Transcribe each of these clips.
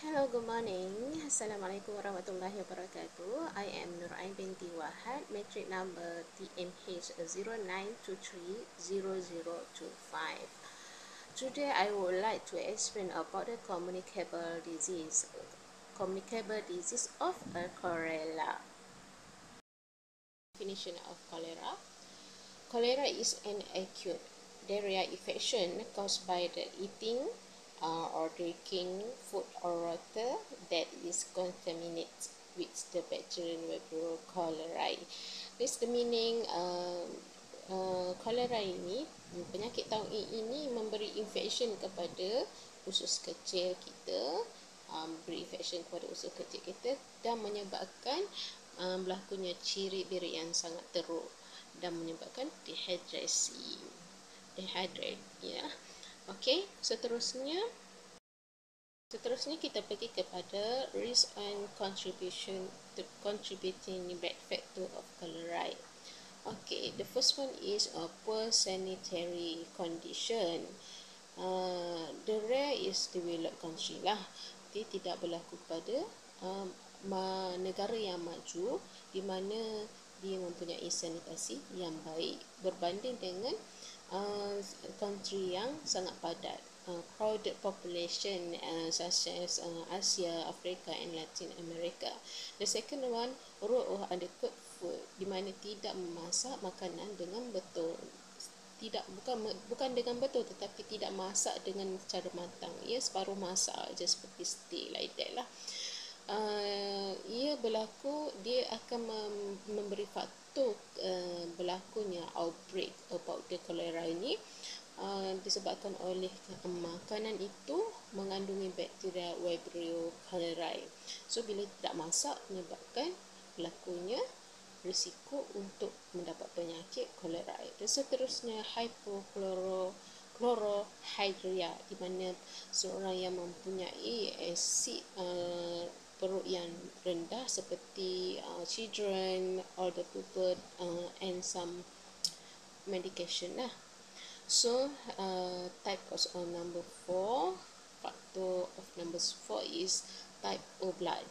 Hello, good morning. Assalamualaikum warahmatullahi wabarakatuh. I am Nurain binti Wahad, metric number TMH09230025. Today I would like to explain about the communicable disease of cholera. Definition of cholera. Cholera is an acute diarrhea infection caused by the eating or drinking food or water that is contaminated with the bacterium Vibrio cholerae. This the meaning cholera ini, penyakit tauni ini memberi infection kepada usus kecil kita, beri infection kepada usus kecil kita dan menyebabkan berlakunya ciri-ciri yang sangat teruk dan menyebabkan dehidrasi. Ya. Okey, seterusnya kita pergi kepada risk and contributing bad factor of cholera. Okay, the first one is a poor sanitary condition. The rare is developed country lah. Dia tidak berlaku pada negara yang maju di mana dia mempunyai sanitasi yang baik berbanding dengan country yang sangat padat, crowded population such as Asia, Africa and Latin America. The second one, raw or undercooked food, di mana tidak memasak makanan dengan betul. Bukan dengan betul, tetapi tidak masak dengan cara matang. Ia separuh masak aja seperti steak like that lah. Ia berlaku, dia akan memberi faktor berlakunya outbreak about the cholera ini disebabkan oleh makanan itu mengandungi bakteria Vibrio cholerae. So bila tidak masak menyebabkan berlakunya risiko untuk mendapat penyakit cholera. Dan seterusnya hypochlorhydria, di mana seorang yang mempunyai asid perut yang rendah seperti children, older people and some medication lah. So type of number 4, factor of number 4 is type O blood.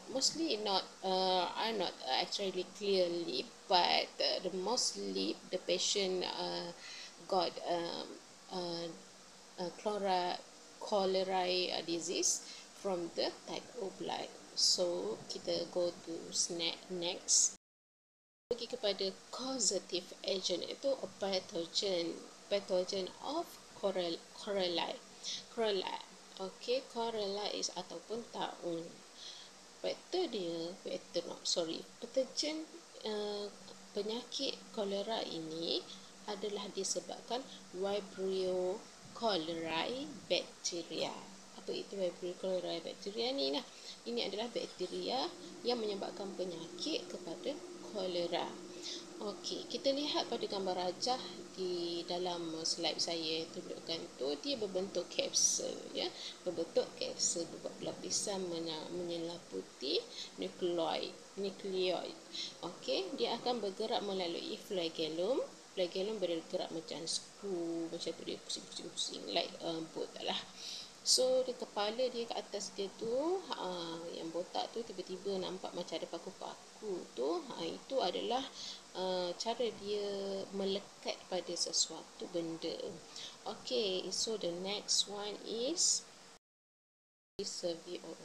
Mostly not are not actually clearly, but the mostly the patient got cholera disease from the type O blood. So kita go to next. Pergi kepada causative agent, itu a pathogen of cholera. Okay, cholera is ataupun taun. Pathogen penyakit cholera ini adalah disebabkan Vibrio cholerae bacteria. Apa itu Vibrio cholerae bacteria ni lah? Ini adalah bakteria yang menyebabkan penyakit kepada kolera. Okey, kita lihat pada gambar rajah di dalam slide saya tunjukkan tu, dia berbentuk kapsul ya, berbentuk lapisan menyeliputi nukleoid. Okey, dia akan bergerak melalui flagellum. Flagellum bergerak macam skru, macam tu dia pusing-pusing like boat lah. So di kepala dia ke atas dia tu, yang botak tu tiba-tiba nampak macam ada paku-paku tu, itu adalah cara dia melekat pada sesuatu benda. Okay, so the next one is reservoir.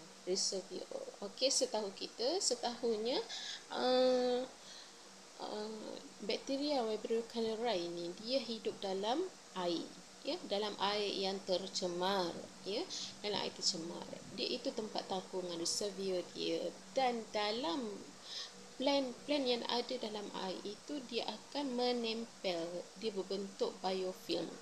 Okay, setahunya bakteria Vibrio cholerae ini dia hidup dalam air. Ya, dalam air yang tercemar, ya, dalam air tercemar. Dia itu tempat tangkungan reservoir dia, dan dalam plant yang ada dalam air itu dia akan menempel, dia berbentuk biofilm,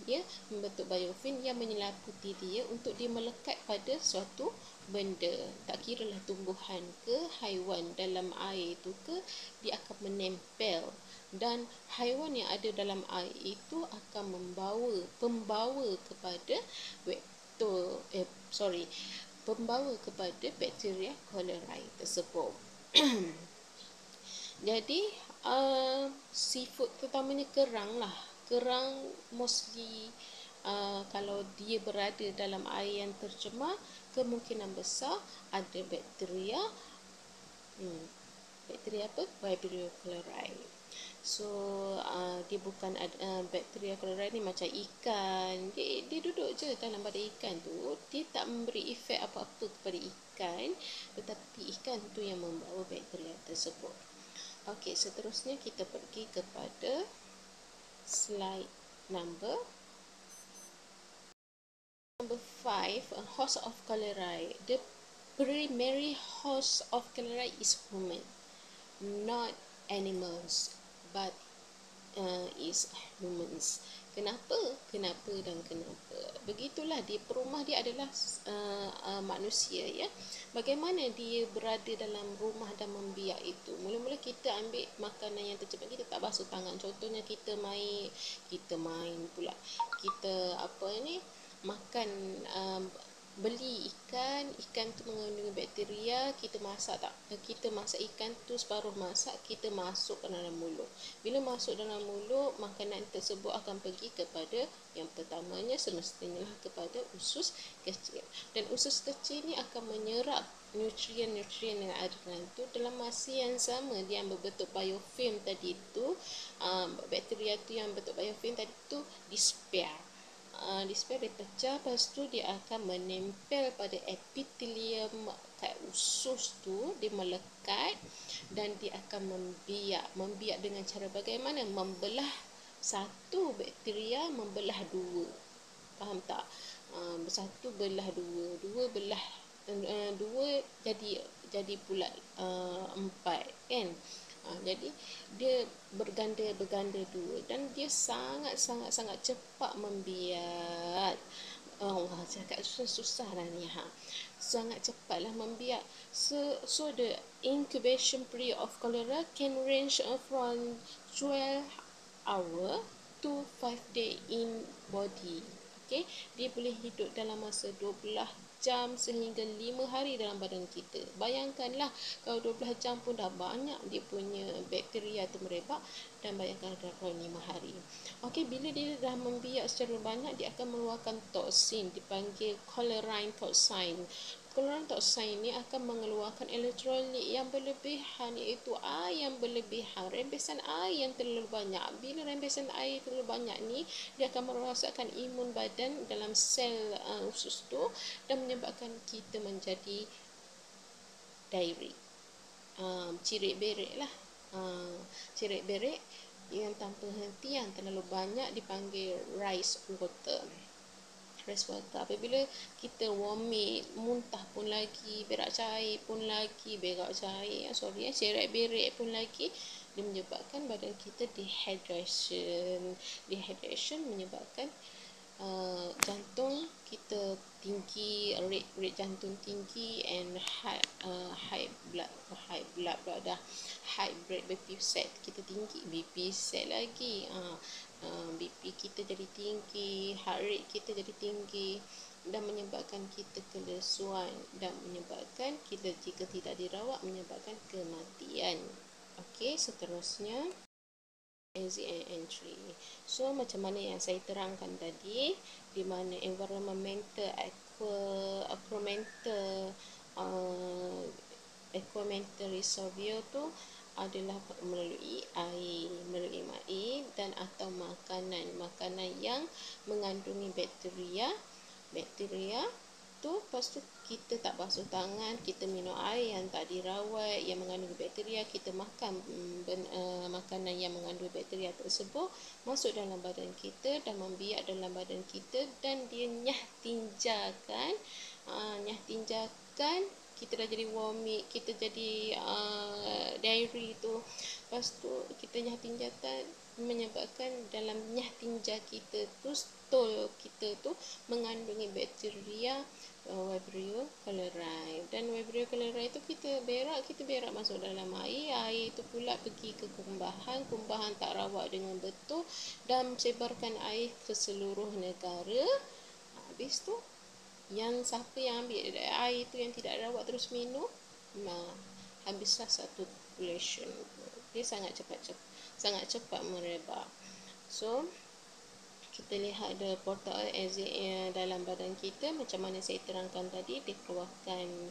ya, membentuk biofilm yang menyeliputi dia untuk dia melekat pada suatu benda. Tak kiralah tumbuhan ke haiwan dalam air itu ke, dia akan menempel. Dan haiwan yang ada dalam air itu akan pembawa kepada bakteria cholera tersebut. Jadi seafood terutamanya kerang mostly kalau dia berada dalam air yang tercemar, kemungkinan besar ada bakteria. Bakteria apa? Vibrio chloride. So dia bukan bakteria chloride ni macam ikan. Dia duduk je dalam badan ikan tu. Dia tak memberi efek apa-apa kepada ikan, tetapi ikan tu yang membawa bakteria tersebut. Okey, seterusnya kita pergi kepada slide number 5, a host of cholerae. The primary host of cholerae is human, not animals, but is humans. Kenapa? Kenapa dan kenapa? Begitulah dia, perumah dia adalah manusia, ya. Bagaimana dia berada dalam rumah dan membiak itu? Mula-mula kita ambil makanan yang tercemar, kita tak basuh tangan. Contohnya kita main pula. Kita makan beli ikan tu mengandung bakteria, kita masak ikan tu separuh masak, kita masuk ke dalam mulut. Bila masuk dalam mulut, makanan tersebut akan pergi kepada yang pertamanya semestinya kepada usus kecil. Dan usus kecil ni akan menyerap nutrien-nutrien yang ada dalam tu. Dalam masa yang sama, dia yang berbentuk biofilm tadi tu, bakteria tu yang berbentuk biofilm tadi tu disper. Disper dia pecah, lepas tu dia akan menempel pada epithelium kat usus tu, dia melekat dan dia akan membiak dengan cara bagaimana? Membelah satu bakteria, membelah dua. Faham tak? Satu belah dua, dua jadi pula empat, kan? Jadi dia berganda dua dan dia sangat cepat membiak. Cakap susah lah ni, sangat cepatlah membiak. So the incubation period of cholera can range from 12 hour to 5 day in body. Okay, dia boleh hidup dalam masa 12 jam sehingga 5 hari dalam badan kita. Bayangkanlah kalau 12 jam pun dah banyak dia punya bakteria tu merebak, dan bayangkan dalam 5 hari. Okey, bila dia dah membiak secara banyak, dia akan mengeluarkan toksin dipanggil cholerine toxin. Cholerine toxin ni akan mengeluarkan elektrolit yang berlebihan, iaitu air yang berlebihan, rembesan air yang terlalu banyak. Bila rembesan air terlalu banyak ni, dia akan merosakkan imun badan dalam sel usus tu dan menyebabkan kita menjadi diarrhea. Cirit berik lah. Cirit berik yang tanpa henti, yang terlalu banyak, dipanggil rice water. Apabila kita vomit, muntah pun lagi, berak cair pun lagi, cirit berik pun lagi, dia menyebabkan badan kita dehydration menyebabkan jantung kita tinggi, rate jantung tinggi, and high blood set kita tinggi, BP set lagi, BP kita jadi tinggi, heart rate kita jadi tinggi, dan menyebabkan kita kelesuan, dan menyebabkan kita jika tidak dirawat menyebabkan kematian. Okey, seterusnya exit and entry. So macam mana yang saya terangkan tadi, di mana environmental aquamental reservoir tu adalah melalui air dan atau makanan yang mengandungi bakteria tu. Lepas tu kita tak basuh tangan, kita minum air yang tak dirawat, yang mengandung bakteria, kita makan makanan yang mengandung bakteria tersebut, masuk dalam badan kita dan membiak dalam badan kita, dan dia nyah tinjakan, kita dah jadi vomit, kita jadi diarrhea tu. Lepas tu kita nyah tinjakan menyebabkan dalam nyah tinja kita tu, stool kita tu mengandungi bakteria Vibrio chloride. Dan Vibrio chloride itu kita berak masuk dalam air itu pula pergi ke kumbahan tak rawat dengan betul dan sebarkan air ke seluruh negara. Habis tu yang siapa yang ambil air tu yang tidak rawat terus minum, habislah satu population. Dia sangat cepat merebak. So kita lihat the portal exit dalam badan kita. Macam mana saya terangkan tadi, dia keluarkan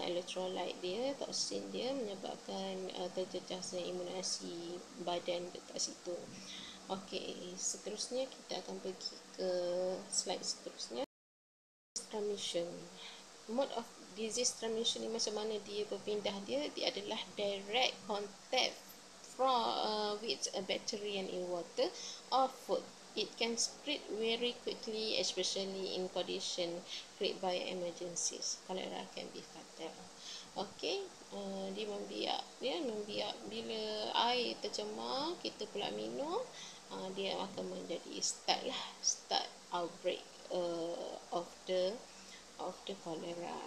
elektrolit dia, toksin dia, menyebabkan terjejasnya imunasi badan dekat situ. Okey, seterusnya kita akan pergi ke slide seterusnya. Transmission. Mode of disease transmission ni macam mana dia berpindah dia adalah direct contact with a bacteria in water or food. It can spread very quickly, especially in condition created by emergencies. Cholera can be fatal. Okey, dia membiak bila air tercemar, kita pula minum, dia akan menjadi start outbreak of the cholera,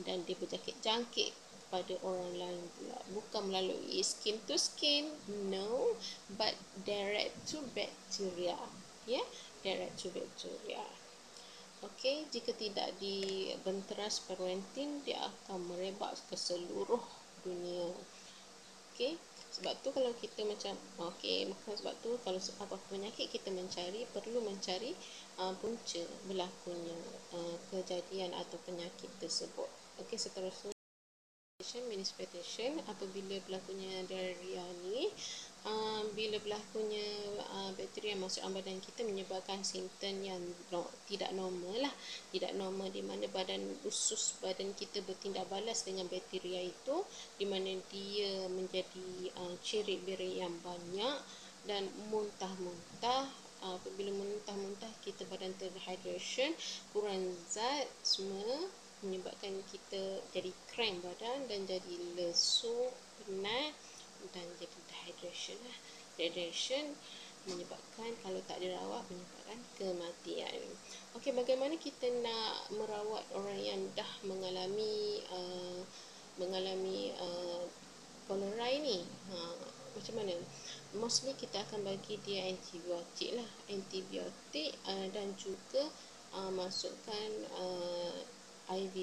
dan dia berjangkit pada orang lain pula, bukan melalui skin to skin, no, but direct to bacteria, direct to bacteria. Okey, jika tidak dibenteras parentin, dia akan merebak ke seluruh dunia. Okey, sebab tu kalau kita macam sebab tu kalau apa penyakit kita perlu mencari punca berlakunya kejadian atau penyakit tersebut. Okey, seterusnya manifestation apabila berlakunya diarrhea ni, bila berlakunya bakteria masuk dalam badan kita menyebabkan simptom yang tidak normal di mana usus badan kita bertindak balas dengan bakteria itu, di mana dia menjadi cirit birit yang banyak dan muntah-muntah. Apabila muntah-muntah, kita badan terhydration, kurang zat semua, menyebabkan kita jadi cramp badan dan jadi lesu, penat dan jadi dehydration menyebabkan, kalau tak dirawat, menyebabkan kematian. Okey, bagaimana kita nak merawat orang yang dah mengalami cholera ini? Macam mana? Mostly kita akan bagi dia antibiotik dan juga masukkan IV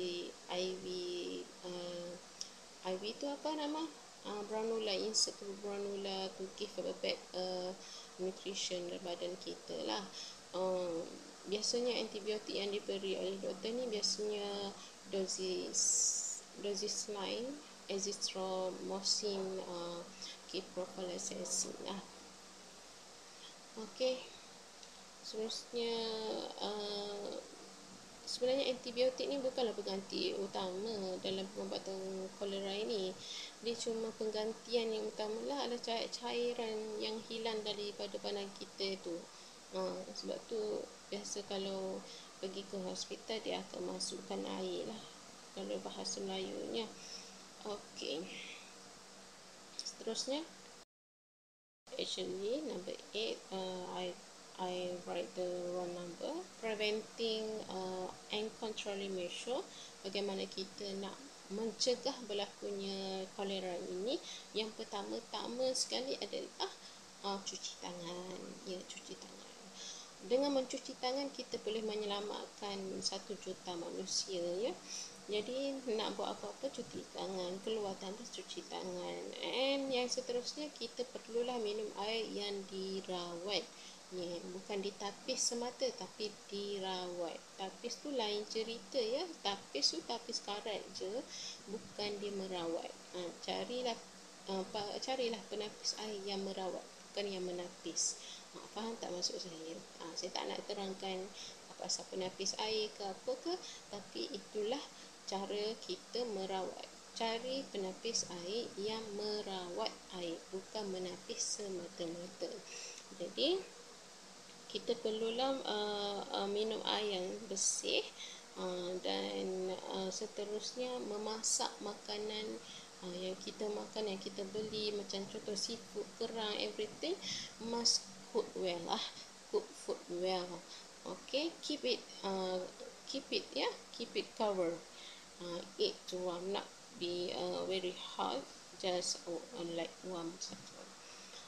itu apa nama? Granula, insert granula to give a bad nutrition dalam badan kita lah. Biasanya antibiotik yang diberi oleh doktor ni biasanya doxycycline, azithromycin, ciprofloxacin lah. Okey, seterusnya sebenarnya antibiotik ni bukanlah pengganti utama dalam pengobatan kolera ini. Dia cuma penggantian yang utamalah adalah cairan yang hilang daripada badan kita tu. Sebab tu biasa kalau pergi ke hospital, dia akan masukkan air lah, kalau bahasa Melayunya. Okey, seterusnya actually number 8, I write the wrong number. Preventing and controlling measure. Bagaimana kita nak mencegah berlakunya kolera ini? Yang pertama-tama sekali adalah cuci tangan. Cuci tangan. Dengan mencuci tangan, kita boleh menyelamatkan 1 juta manusia, Jadi nak buat apa-apa, cuci tangan, keluar tandas, cuci tangan. And yang seterusnya, kita perlulah minum air yang dirawat. Bukan ditapis semata, tapi dirawat. Tapis tu lain cerita, Tapis tu tapis karat je, bukan dia merawat. Carilah penapis air yang merawat, bukan yang menapis. Faham tak maksud saya? Saya tak nak terangkan pasal penapis air ke apa ke, tapi itulah cara kita merawat. Cari penapis air yang merawat air, bukan menapis semata-mata. Jadi kita perlulah minum air yang bersih, dan seterusnya memasak makanan yang kita makan, yang kita beli, macam contoh seafood, kerang, everything must cook well cook food well. Okay, keep it cover. Eat to warm, not be very hot, just like warm saja.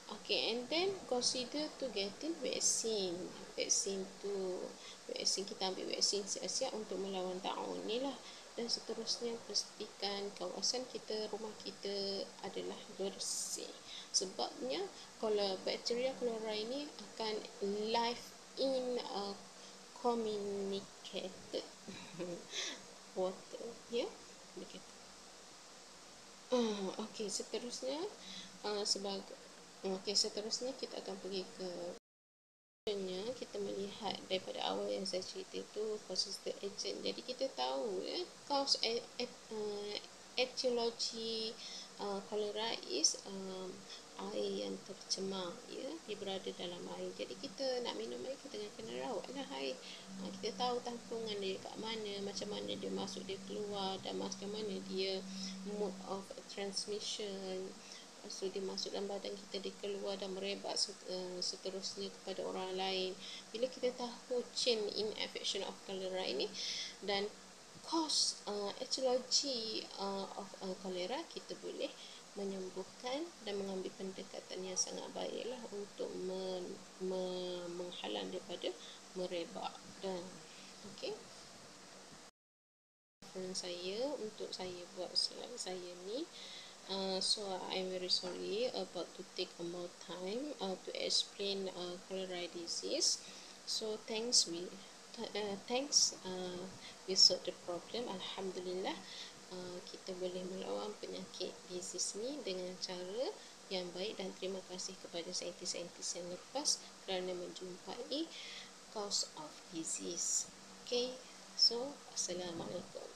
Okay, and then consider to getting vaccine. Vaksin kita ambil vaksin siap-siap untuk melawan taun ni lah. dan seterusnya pastikan kawasan kita, rumah kita adalah bersih. Sebabnya kalau bakteria kolera ini akan live in communicated water, ya, begitu. Okey, seterusnya seterusnya kita akan pergi ke kita melihat daripada awal yang saya cerita tu persistent agent. Jadi kita tahu ya cause etiologi kolera is air yang tercemar, ya, dia berada dalam air. Jadi kita nak minum air, kita kena rawatlah air. Kita tahu tampungan dia kat mana, macam mana dia masuk, dia keluar, dan macam mana dia mode of transmission. So dia masuk dalam badan kita, dia keluar dan merebak seterusnya kepada orang lain. Bila kita tahu chain in infection of cholera ini dan cause etiologi of cholera, kita boleh menyembuhkan dan mengambil pendekatan yang sangat baiklah untuk menghalang daripada merebak. Dan okey, saya untuk saya buat slide saya ni. So I'm very sorry about to take more time to explain cholera disease. So thanks we solved the problem. Alhamdulillah, kita boleh melawan penyakit disease ni dengan cara yang baik, dan terima kasih kepada saintis-saintis yang lepas kerana menjumpai cause of disease. Okay, so Assalamualaikum.